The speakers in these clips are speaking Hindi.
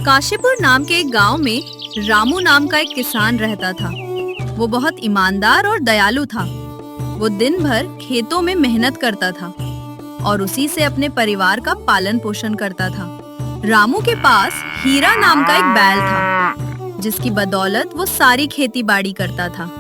काशीपुर नाम के एक गांव में रामू नाम का एक किसान रहता था। वो बहुत ईमानदार और दयालु था। वो दिन भर खेतों में मेहनत करता था और उसी से अपने परिवार का पालन पोषण करता था। रामू के पास हीरा नाम का एक बैल था, जिसकी बदौलत वो सारी खेती बाड़ी करता था।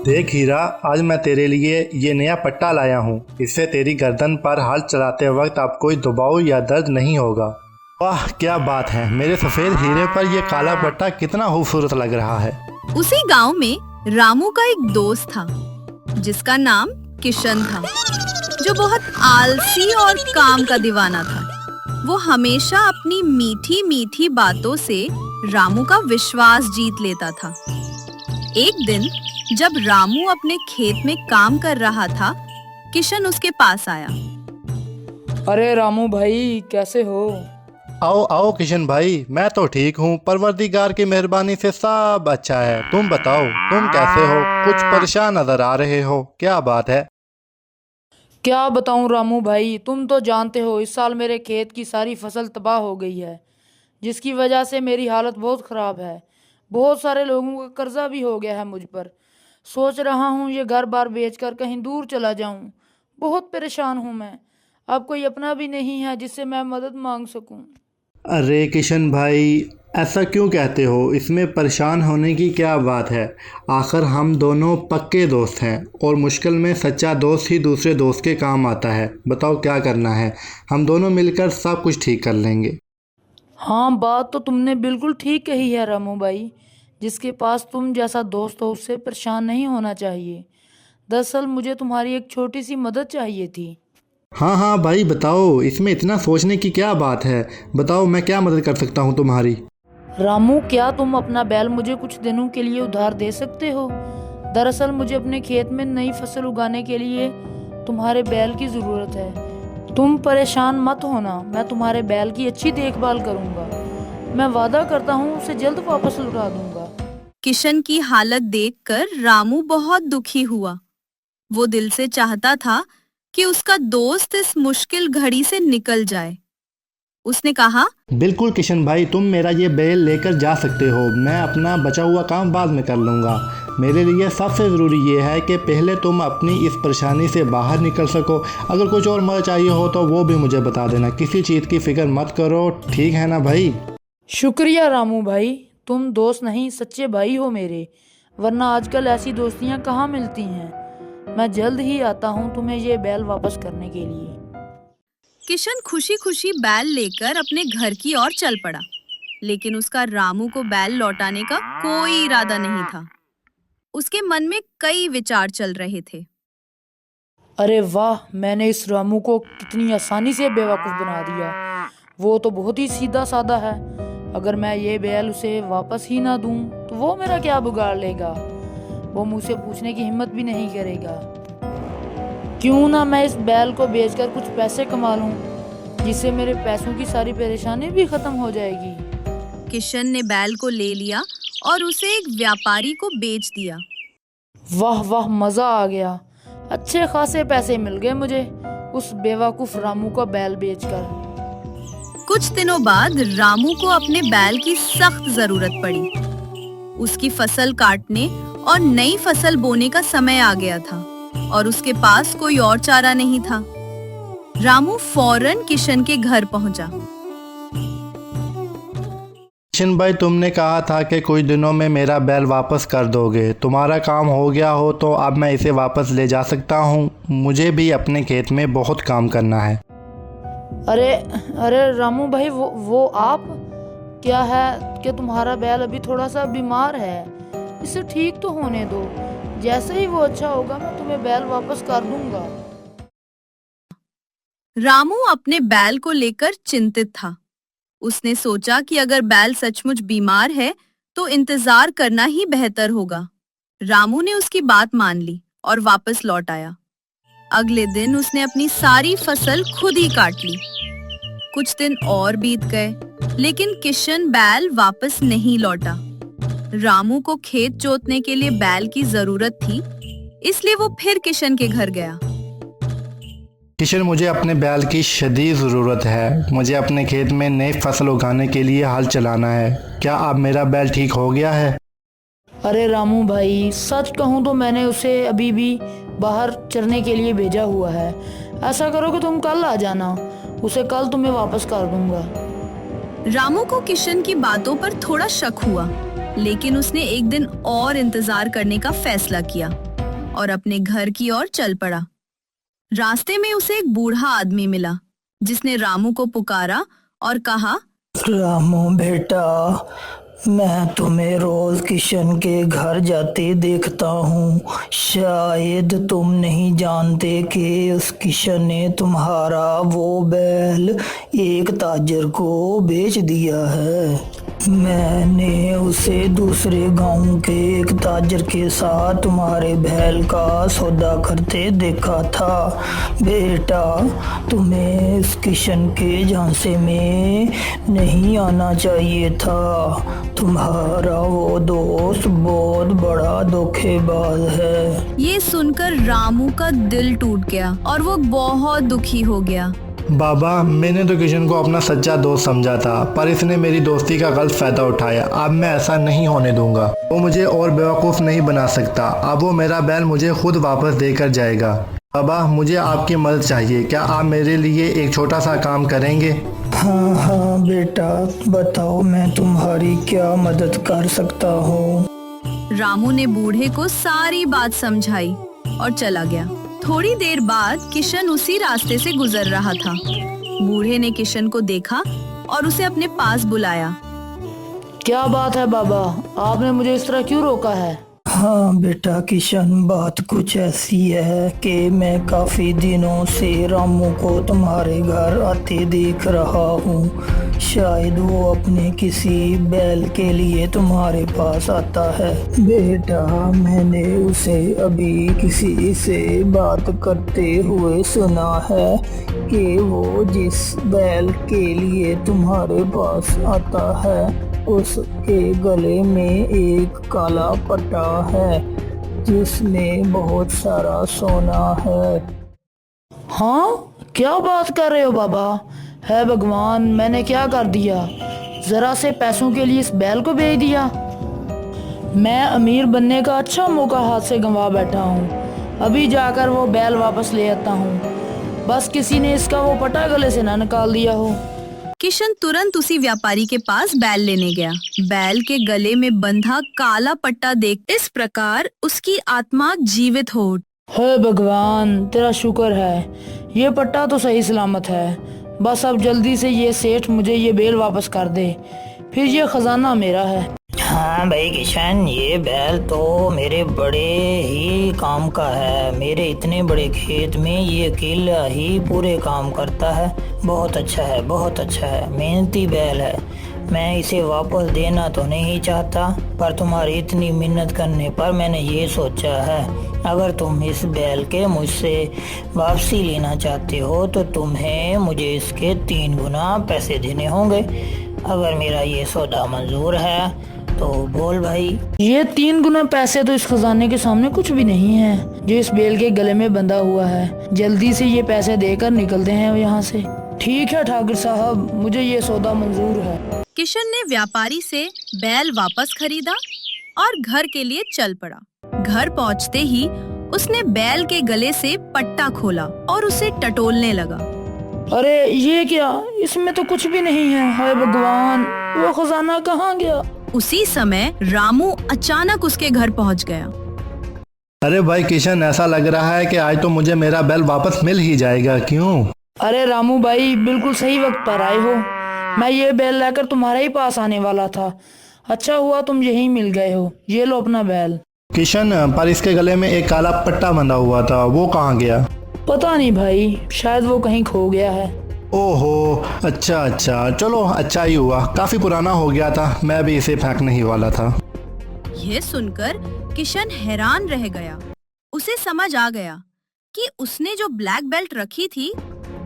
देख हीरा, आज मैं तेरे लिए ये नया पट्टा लाया हूँ। इससे तेरी गर्दन पर हल चलाते वक्त अब कोई दबाव या दर्द नहीं होगा। वाह क्या बात है, मेरे सफेद हीरे पर यह काला पट्टा कितना खूबसूरत लग रहा है। उसी गांव में रामू का एक दोस्त था, जिसका नाम किशन था, जो बहुत आलसी और काम का दीवाना था। वो हमेशा अपनी मीठी मीठी बातों से रामू का विश्वास जीत लेता था। एक दिन जब रामू अपने खेत में काम कर रहा था, किशन उसके पास आया। अरे रामू भाई, कैसे हो? आओ आओ किशन भाई, मैं तो ठीक हूँ। परवरदिगार की मेहरबानी से सब अच्छा है। तुम बताओ, तुम कैसे हो? कुछ परेशान नजर आ रहे हो, क्या बात है? क्या बताऊं रामू भाई, तुम तो जानते हो इस साल मेरे खेत की सारी फसल तबाह हो गई है, जिसकी वजह से मेरी हालत बहुत ख़राब है। बहुत सारे लोगों का कर्जा भी हो गया है मुझ पर। सोच रहा हूँ ये घर बार बेचकर कहीं दूर चला जाऊँ। बहुत परेशान हूँ मैं। अब कोई अपना भी नहीं है जिससे मैं मदद मांग सकूँ। अरे किशन भाई, ऐसा क्यों कहते हो? इसमें परेशान होने की क्या बात है? आखिर हम दोनों पक्के दोस्त हैं और मुश्किल में सच्चा दोस्त ही दूसरे दोस्त के काम आता है। बताओ क्या करना है? हम दोनों मिलकर सब कुछ ठीक कर लेंगे। हाँ, बात तो तुमने बिल्कुल ठीक कही है रामू भाई। जिसके पास तुम जैसा दोस्त हो उससे परेशान नहीं होना चाहिए। दरअसल मुझे तुम्हारी एक छोटी सी मदद चाहिए थी। हाँ हाँ भाई बताओ, इसमें इतना सोचने की क्या बात है? बताओ मैं क्या मदद कर सकता हूँ तुम्हारी। रामू, क्या तुम अपना बैल मुझे कुछ दिनों के लिए उधार दे सकते हो? दरअसल मुझे अपने खेत में नई फसल उगाने के लिए तुम्हारे बैल की ज़रूरत है। तुम परेशान मत होना, मैं तुम्हारे बैल की अच्छी देखभाल करूंगा। मैं वादा करता हूँ उसे जल्द वापस लौटा दूंगा। किशन की हालत देखकर रामू बहुत दुखी हुआ। वो दिल से चाहता था कि उसका दोस्त इस मुश्किल घड़ी से निकल जाए। उसने कहा, बिल्कुल किशन भाई, तुम मेरा ये बैल लेकर जा सकते हो। मैं अपना बचा हुआ काम बाद में कर लूँगा। मेरे लिए सबसे ज़रूरी ये है कि पहले तुम अपनी इस परेशानी से बाहर निकल सको। अगर कुछ और मदद चाहिए हो तो वो भी मुझे बता देना। किसी चीज़ की फ़िक्र मत करो, ठीक है ना भाई? शुक्रिया रामू भाई, तुम दोस्त नहीं सच्चे भाई हो मेरे। वरना आजकल ऐसी दोस्तियाँ कहाँ मिलती हैं। मैं जल्द ही आता हूँ तुम्हें ये बैल वापस करने के लिए। किशन खुशी खुशी बैल लेकर अपने घर की ओर चल पड़ा, लेकिन उसका रामू को बैल लौटाने का कोई इरादा नहीं था। उसके मन में कई विचार चल रहे थे। अरे वाह, मैंने इस रामू को कितनी आसानी से बेवकूफ़ बना दिया। वो तो बहुत ही सीधा साधा है। अगर मैं ये बैल उसे वापस ही ना दूं तो वो मेरा क्या बिगाड़ लेगा। वो मुझसे पूछने की हिम्मत भी नहीं करेगा। क्यों ना मैं इस बैल को बेचकर कुछ पैसे कमा लूं, जिससे मेरे पैसों की सारी परेशानी भी खत्म हो जाएगी। किशन ने बैल को ले लिया और उसे एक व्यापारी को बेच दिया। वाह वाह, मज़ा आ गया। अच्छे खासे पैसे मिल गए मुझे उस बेवकूफ़ रामू को बैल बेचकर। कुछ दिनों बाद रामू को अपने बैल की सख्त जरूरत पड़ी। उसकी फसल काटने और नई फसल बोने का समय आ गया था और उसके पास कोई और चारा नहीं था। रामू फौरन किशन के घर पहुंचा। किशन भाई, तुमने कहा था कि कुछ दिनों में मेरा बैल वापस कर दोगे। तुम्हारा काम हो गया हो तो अब मैं इसे वापस ले जा सकता हूँ। मुझे भी अपने खेत में बहुत काम करना है। अरे अरे रामू भाई, वो आप? क्या है कि तुम्हारा बैल अभी थोड़ा सा बीमार है, इसे ठीक तो होने दो। जैसे ही वो अच्छा होगा मैं तुम्हें बैल वापस कर दूंगा। रामू अपने बैल को लेकर चिंतित था। उसने सोचा कि अगर बैल सचमुच बीमार है तो इंतजार करना ही बेहतर होगा। रामू ने उसकी बात मान ली और वापस लौट आया। अगले दिन उसने अपनी सारी फसल खुद ही काट ली। कुछ दिन और बीत गए, लेकिन किशन बैल वापस नहीं लौटा। रामू को खेत जोतने के लिए बैल की जरूरत थी, इसलिए वो फिर किशन के घर गया। किशन, मुझे अपने बैल की शदीद ज़रूरत है। मुझे अपने खेत में नई फसल उगाने के लिए हल चलाना है। क्या अब मेरा बैल ठीक हो गया है? अरे रामू भाई, सच कहूँ तो मैंने उसे अभी भी बाहर चरने के लिए भेजा हुआ है। ऐसा करो कि तुम कल आ जाना, उसे कल तुम्हें वापस कर दूंगा। रामू को किशन की बातों पर थोड़ा शक हुआ, लेकिन उसने एक दिन और इंतजार करने का फैसला किया और अपने घर की ओर चल पड़ा। रास्ते में उसे एक बूढ़ा आदमी मिला, जिसने रामू को पुकारा और कहा, रामू बेटा, मैं तुम्हें रोज किशन के घर जाते देखता हूँ। शायद तुम नहीं जानते कि उस किशन ने तुम्हारा वो बैल एक ताजर को बेच दिया है। मैंने उसे दूसरे गांव के एक ताजर के साथ तुम्हारे बैल का सौदा करते देखा था। बेटा, तुम्हें इस किशन के झांसे में नहीं आना चाहिए था। तुम्हारा वो दोस्त बहुत बड़ा धोखेबाज है। ये सुनकर रामू का दिल टूट गया और वो बहुत दुखी हो गया। बाबा, मैंने तो किशन को अपना सच्चा दोस्त समझा था, पर इसने मेरी दोस्ती का गलत फ़ायदा उठाया। अब मैं ऐसा नहीं होने दूंगा। वो मुझे और बेवकूफ़ नहीं बना सकता। अब वो मेरा बैल मुझे खुद वापस देकर जाएगा। बाबा, मुझे आपकी मदद चाहिए। क्या आप मेरे लिए एक छोटा सा काम करेंगे? हाँ हाँ बेटा, बताओ मैं तुम्हारी क्या मदद कर सकता हूँ। रामू ने बूढ़े को सारी बात समझाई और चला गया। थोड़ी देर बाद किशन उसी रास्ते से गुजर रहा था। बूढ़े ने किशन को देखा और उसे अपने पास बुलाया। क्या बात है बाबा, आपने मुझे इस तरह क्यों रोका है? हाँ बेटा किशन, बात कुछ ऐसी है कि मैं काफ़ी दिनों से रामू को तुम्हारे घर आते देख रहा हूँ। शायद वो अपने किसी बैल के लिए तुम्हारे पास आता है। बेटा, मैंने उसे अभी किसी से बात करते हुए सुना है कि वो जिस बैल के लिए तुम्हारे पास आता है उसके गले में एक काला पट्टा है जिसमें बहुत सारा सोना है। हाँ, क्या बात कर रहे हो बाबा? है भगवान, मैंने क्या कर दिया? जरा से पैसों के लिए इस बैल को बेच दिया। मैं अमीर बनने का अच्छा मौका हाथ से गंवा बैठा हूँ। अभी जाकर वो बैल वापस ले आता हूँ। बस किसी ने इसका वो पट्टा गले से ना निकाल दिया हो। किशन तुरंत उसी व्यापारी के पास बैल लेने गया। बैल के गले में बंधा काला पट्टा देख इस प्रकार उसकी आत्मा जीवित हो उठी। हे भगवान, तेरा शुक्र है, ये पट्टा तो सही सलामत है। बस अब जल्दी से ये सेठ मुझे ये बैल वापस कर दे, फिर ये खजाना मेरा है। हाँ भाई किशन, ये बैल तो मेरे बड़े ही काम का है। मेरे इतने बड़े खेत में ये अकेला ही पूरे काम करता है। बहुत अच्छा है, बहुत अच्छा है, मेहनती बैल है। मैं इसे वापस देना तो नहीं चाहता, पर तुम्हारी इतनी मेहनत करने पर मैंने ये सोचा है, अगर तुम इस बैल के मुझसे वापसी लेना चाहते हो तो तुम्हें मुझे इसके 3 गुना पैसे देने होंगे। अगर मेरा ये सौदा मंजूर है तो बोल भाई। ये 3 गुना पैसे तो इस खजाने के सामने कुछ भी नहीं है जो इस बैल के गले में बंधा हुआ है। जल्दी से ये पैसे देकर निकलते हैं यहाँ से। ठीक है ठाकुर साहब, मुझे ये सौदा मंजूर है। किशन ने व्यापारी से बैल वापस खरीदा और घर के लिए चल पड़ा। घर पहुंचते ही उसने बैल के गले से पट्टा खोला और उसे टटोलने लगा। अरे ये क्या, इसमें तो कुछ भी नहीं है। हाय भगवान, वो खजाना कहाँ गया? उसी समय रामू अचानक उसके घर पहुंच गया। अरे भाई किशन, ऐसा लग रहा है कि आज तो मुझे मेरा बैल वापस मिल ही जाएगा। क्यों? अरे रामू भाई, बिल्कुल सही वक्त पर आए हो। मैं ये बैल लेकर तुम्हारे ही पास आने वाला था। अच्छा हुआ तुम यहीं मिल गए हो। ये लो अपना बैल। किशन, पर इसके गले में एक काला पट्टा बंधा हुआ था, वो कहाँ गया? पता नहीं भाई, शायद वो कहीं खो गया है। ओहो, अच्छा, चलो अच्छा ही हुआ। काफी पुराना हो गया था, मैं भी इसे फेंकने ही वाला था। यह सुनकर किशन हैरान रह गया। उसे समझ आ गया कि उसने जो ब्लैक बेल्ट रखी थी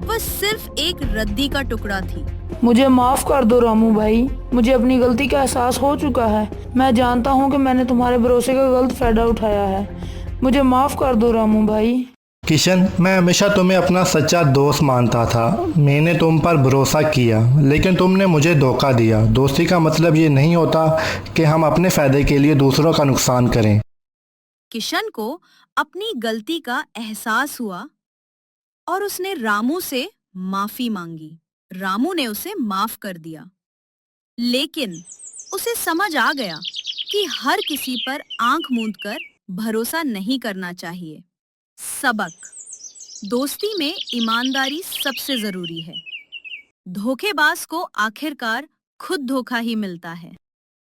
वह सिर्फ एक रद्दी का टुकड़ा थी। मुझे माफ कर दो रामू भाई, मुझे अपनी गलती का एहसास हो चुका है। मैं जानता हूँ कि मैंने तुम्हारे भरोसे का गलत फायदा उठाया है। मुझे माफ कर दो रामू भाई। किशन, मैं हमेशा तुम्हें अपना सच्चा दोस्त मानता था। मैंने तुम पर भरोसा किया, लेकिन तुमने मुझे धोखा दिया। दोस्ती का मतलब ये नहीं होता कि हम अपने फायदे के लिए दूसरों का नुकसान करें। किशन को अपनी गलती का एहसास हुआ और उसने रामू से माफी मांगी। रामू ने उसे माफ कर दिया, लेकिन उसे समझ आ गया कि हर किसी पर आंख मूंदकर भरोसा नहीं करना चाहिए। सबक: दोस्ती में ईमानदारी सबसे जरूरी है। धोखेबाज को आखिरकार खुद धोखा ही मिलता है।